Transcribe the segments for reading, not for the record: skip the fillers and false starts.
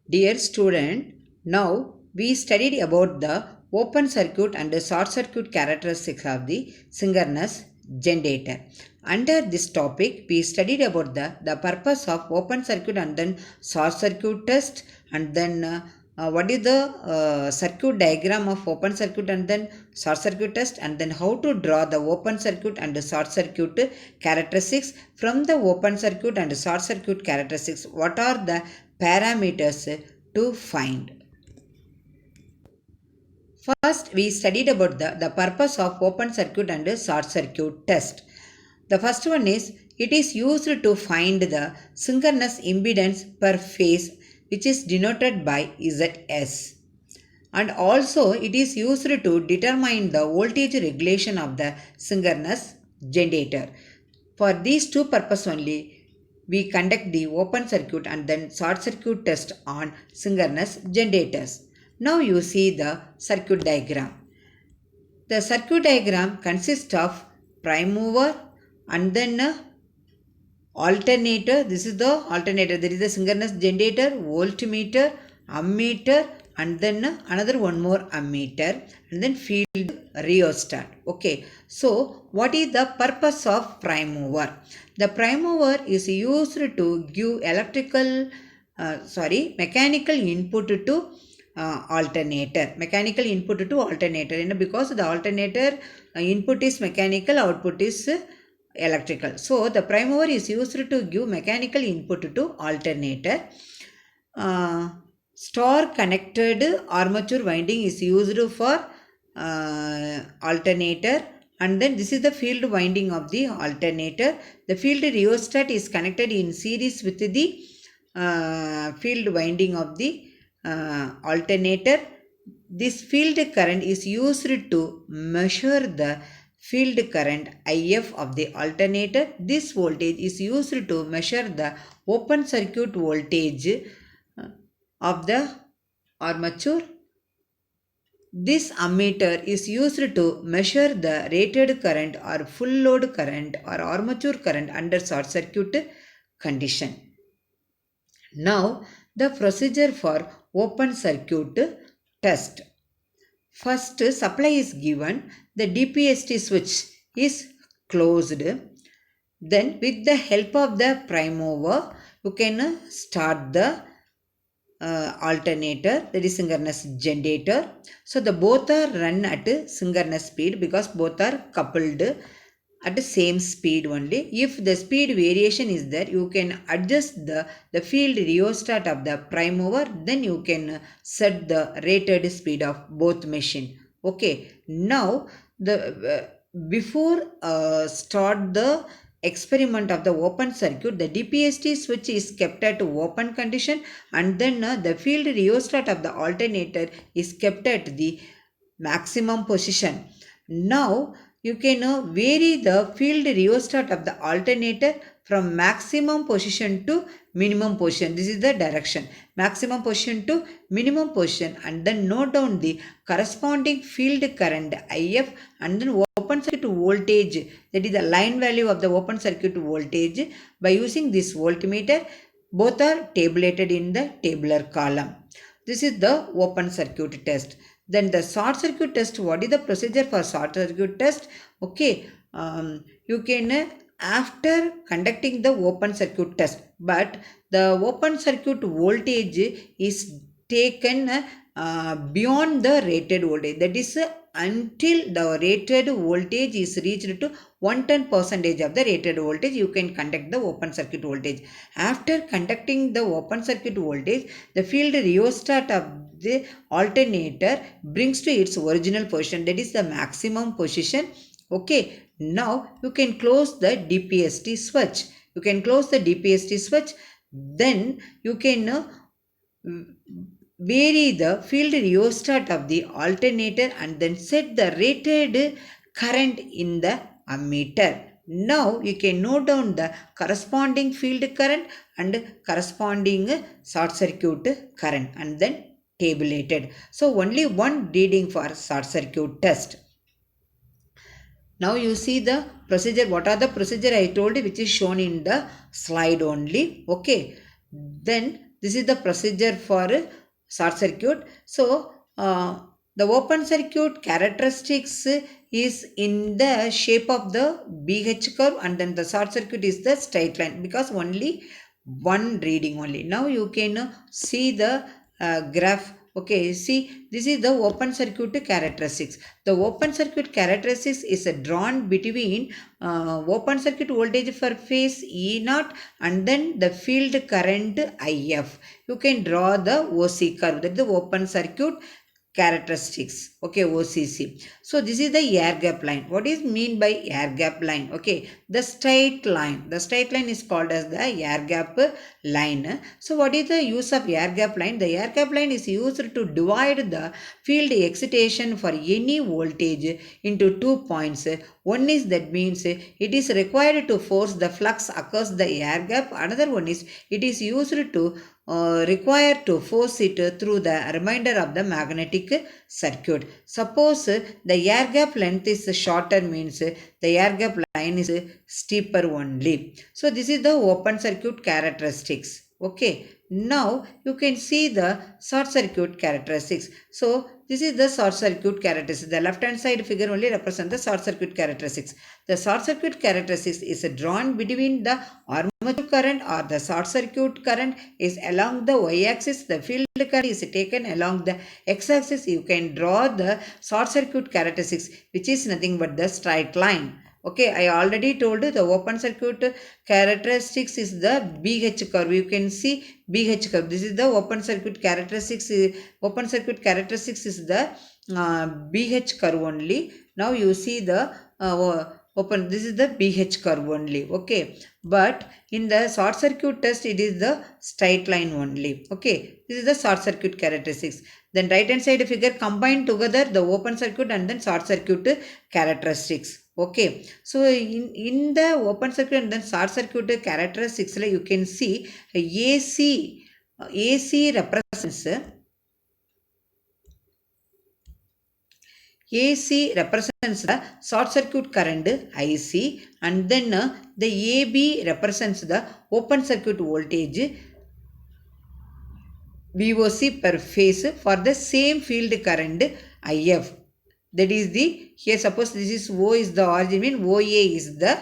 Dear student, now we studied about the open circuit and the short circuit characteristics of the synchronous generator. Under this topic, we studied about the purpose of open circuit and then short circuit test, and then what is the circuit diagram of open circuit and then short circuit test, and then how to draw the open circuit and the short circuit characteristics. From the open circuit and short circuit characteristics, what are the parameters to find? First, we studied about the purpose of open circuit and short circuit test. The first one is, it is used to find the synchronous impedance per phase, which is denoted by Zs. And also it is used to determine the voltage regulation of the synchronous generator. For these two purposes only, we conduct the open circuit and then short circuit test on synchronous generators. Now you see the circuit diagram. The circuit diagram consists of prime mover and then alternator. This is the alternator. There is a synchronous generator, voltmeter, ammeter, and then another one more ammeter, and then field rheostat. Okay, so what is the purpose of prime mover? The prime mover is used to give mechanical input to mechanical input to alternator, because the alternator input is mechanical, output is electrical. So the prime mover is used to give mechanical input to alternator. Star connected armature winding is used for alternator, and then this is the field winding of the alternator. The field rheostat is connected in series with the field winding of the alternator. This field current is used to measure the field current IF of the alternator. This voltage is used to measure the open circuit voltage of the armature. This ammeter is used to measure the rated current or full load current or armature current under short circuit condition. Now the procedure for open circuit test. First, supply is given, the DPST switch is closed. Then with the help of the prime mover, you can start the alternator, that is synchronous generator. So the both are run at synchronous speed because both are coupled at the same speed only. If the speed variation is there, you can adjust the field rheostat of the prime mover, then you can set the rated speed of both machine. Okay, now the before start the experiment of the open circuit, the DPST switch is kept at open condition, and then the field rheostat of the alternator is kept at the maximum position. Now you can vary the field rheostat of the alternator from maximum position to minimum position. This is the direction, maximum position to minimum position, and then note down the corresponding field current IF, and then open circuit voltage, that is the line value of the open circuit voltage, by using this voltmeter. Both are tabulated in the tabular column. This is the open circuit test. Then the short circuit test. What is the procedure for short circuit test? Okay, you can after conducting the open circuit test, but the open circuit voltage is taken beyond the rated voltage, that is until the rated voltage is reached to 110% of the rated voltage, you can conduct the open circuit voltage. After conducting the open circuit voltage, the field rheostat of the alternator brings to its original position, that is the maximum position. Okay, now you can close the DPST switch. You can close the DPST switch. Then you can vary the field rheostat of the alternator and then set the rated current in the ammeter. Now you can note down the corresponding field current and corresponding short circuit current and then tabulated. So only one reading for short circuit test. Now you see the procedure. What are the procedure I told you, which is shown in the slide only. Okay. Then this is the procedure for short circuit. So the open circuit characteristics is in the shape of the BH curve, and then the short circuit is the straight line because only one reading only. Now you can see the graph. Okay, see, this is the open circuit characteristics. The open circuit characteristics is drawn between open circuit voltage for phase E0 and then the field current IF. You can draw the OC curve, that is the open circuit characteristics. Okay, OCC. So this is the air gap line. What is mean by air gap line? Okay, the straight line. The straight line is called as the air gap line. So what is the use of air gap line? The air gap line is used to divide the field excitation for any voltage into 2 points. One is, that means it is required to force the flux across the air gap. Another one is it is used to required to force it through the remainder of the magnetic circuit. Suppose the air gap length is shorter, means the air gap line is steeper only. So this is the open circuit characteristics. Okay, now you can see the short circuit characteristics. So this is the short circuit characteristics. The left hand side figure only represents the short circuit characteristics. The short circuit characteristics is drawn between the armature current, or the short circuit current is along the y-axis. The field current is taken along the x-axis. You can draw the short circuit characteristics, which is nothing but the straight line. Okay, I already told you the open circuit characteristics is the BH curve. You can see BH curve. This is the open circuit characteristics. Open circuit characteristics is the BH curve only. Now you see the open. This is the BH curve only. Okay, but in the short circuit test, it is the straight line only. Okay, this is the short circuit characteristics. Then right hand side figure combine together the open circuit and then short circuit characteristics. Okay, so in the open circuit and then short circuit characteristics, you can see AC represents the short circuit current IC, and then the AB represents the open circuit voltage VOC per phase for the same field current IF. That is the, here suppose this is O is the origin, mean OA is the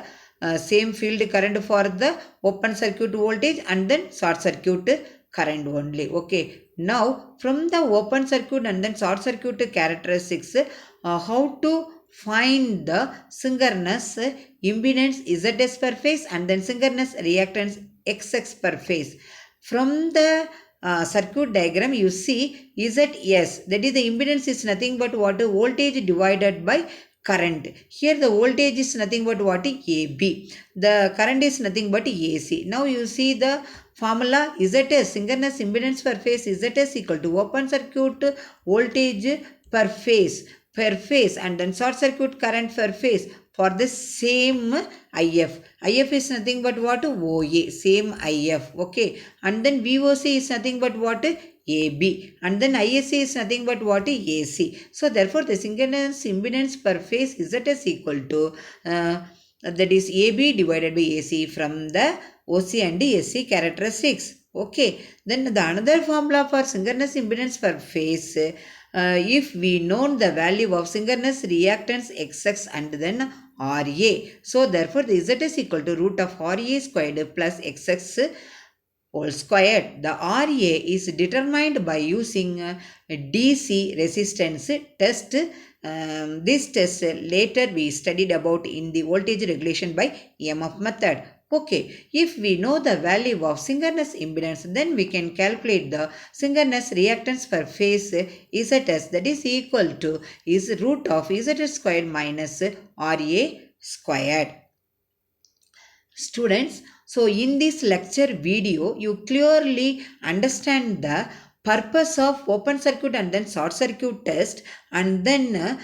same field current for the open circuit voltage and then short circuit current only. Okay, now from the open circuit and then short circuit characteristics, how to find the synchronous impedance ZS per phase and then synchronous reactance XX per phase. From the circuit diagram, you see ZS, that is the impedance is nothing but what? Voltage divided by current. Here the voltage is nothing but what? AB. The current is nothing but AC. Now you see the formula ZS, synchronous impedance per phase, ZS equal to open circuit voltage per phase and then short circuit current per phase for the same IF. IF is nothing but what? OA, same IF. Okay, and then VOC is nothing but what? AB, and then ISC is nothing but what? AC. So therefore the synchronous impedance per phase ZS equal to that is AB divided by AC from the OC and SC characteristics. Okay, then the another formula for synchronous impedance per phase, if we know the value of synchronous reactance XX and then RA. So therefore the Z is equal to root of RA squared plus XX whole squared. The RA is determined by using DC resistance test. This test later we studied about in the voltage regulation by EMF method. Okay, if we know the value of synchronous impedance, then we can calculate the synchronous reactance per phase ZS, that is equal to is root of ZS squared minus RA squared. Students, so in this lecture video, you clearly understand the purpose of open circuit and then short circuit test, and then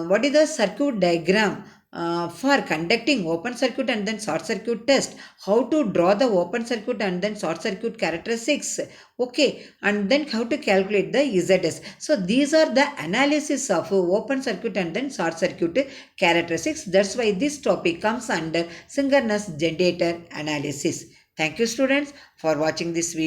what is the circuit diagram for conducting open circuit and then short circuit test, how to draw the open circuit and then short circuit characteristics. Okay, and then how to calculate the ZS. So these are the analysis of open circuit and then short circuit characteristics. That's why this topic comes under synchronous generator analysis. Thank you students for watching this video.